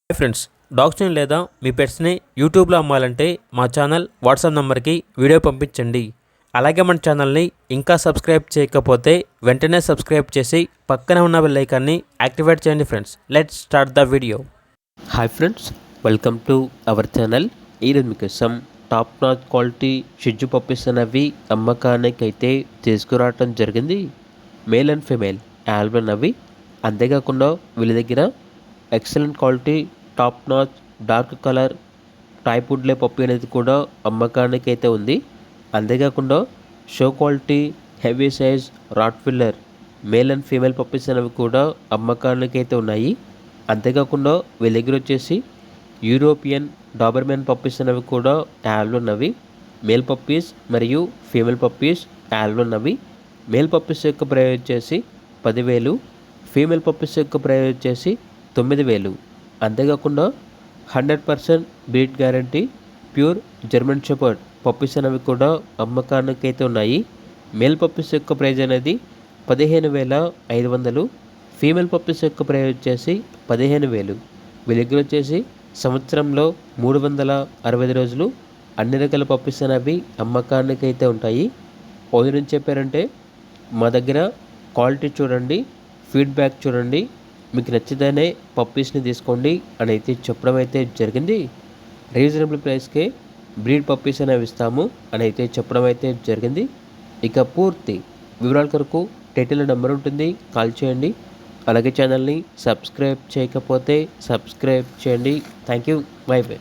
Hi friends, డాగ్స్ని లేదా మీ పెట్స్ని యూట్యూబ్లో అమ్మాలంటే మా ఛానల్ వాట్సాప్ నెంబర్కి వీడియో పంపించండి. అలాగే మన ఛానల్ని ఇంకా సబ్స్క్రైబ్ చేయకపోతే వెంటనే సబ్స్క్రైబ్ చేసి పక్కనే ఉన్న బెల్ ఐకాన్ని యాక్టివేట్ చేయండి. Friends, let's start the video. Hi friends, welcome to our channel. ఈరోజు మీకోసం top notch quality Shih Tzu puppies అనేవి అమ్మకానికి అయితే తీసుకురావటం జరిగింది. మేల్ అండ్ ఫీమేల్ ఆల్బన్ అవి. అంతేకాకుండా వీళ్ళ దగ్గర excellent quality top notch dark colour type వుడ్లే పప్పి అనేది కూడా అమ్మకానికి అయితే ఉంది. అంతేకాకుండా show quality heavy size rottweiler male and female puppies అనేవి కూడా అమ్మకానికి అయితే ఉన్నాయి. అంతేకాకుండా వీళ్ళ దగ్గర వచ్చేసి యూరోపియన్ డాబర్మెన్ పప్పీస్ అనేవి కూడా యాడ్లో ఉన్నవి. మేల్ పప్పీస్ మరియు ఫీమేల్ పప్పీస్ యాడ్లో ఉన్నవి. మేల్ పప్పీస్ యొక్క ప్రైస్ వచ్చేసి 10,000, ఫీమేల్ పప్పీస్ యొక్క ప్రైస్ వచ్చేసి 9,000. అంతేకాకుండా 100% breed guarantee pure German shepherd puppies అనేవి కూడా అమ్మకానికి అయితే ఉన్నాయి. మేల్ పప్పీస్ యొక్క ప్రైజ్ అనేది 15,500, ఫీమేల్ పప్పీస్ యొక్క ప్రైజ్ వచ్చేసి 15,000. వీళ్ళ దగ్గర వచ్చేసి సంవత్సరంలో 365 రోజులు అన్ని రకాల పప్పీస్ అనేవి అమ్మకానికి అయితే ఉంటాయి. ఓనర్ చెప్పారంటే మా దగ్గర క్వాలిటీ చూడండి, ఫీడ్బ్యాక్ చూడండి, మీకు నచ్చితేనే పప్పీస్ని తీసుకోండి అని అయితే చెప్పడం అయితే జరిగింది. రీజనబుల్ ప్రైస్కే బ్రీడ్ పప్పీస్ అనేవి ఇస్తాము అని అయితే చెప్పడం అయితే జరిగింది. ఇక పూర్తి వివరాల కొరకు టైటిల్ నెంబర్ ఉంటుంది, కాల్ చేయండి. అలాగే ఛానల్ని సబ్స్క్రైబ్ చేయకపోతే సబ్స్క్రైబ్ చేయండి. Thank you, by by.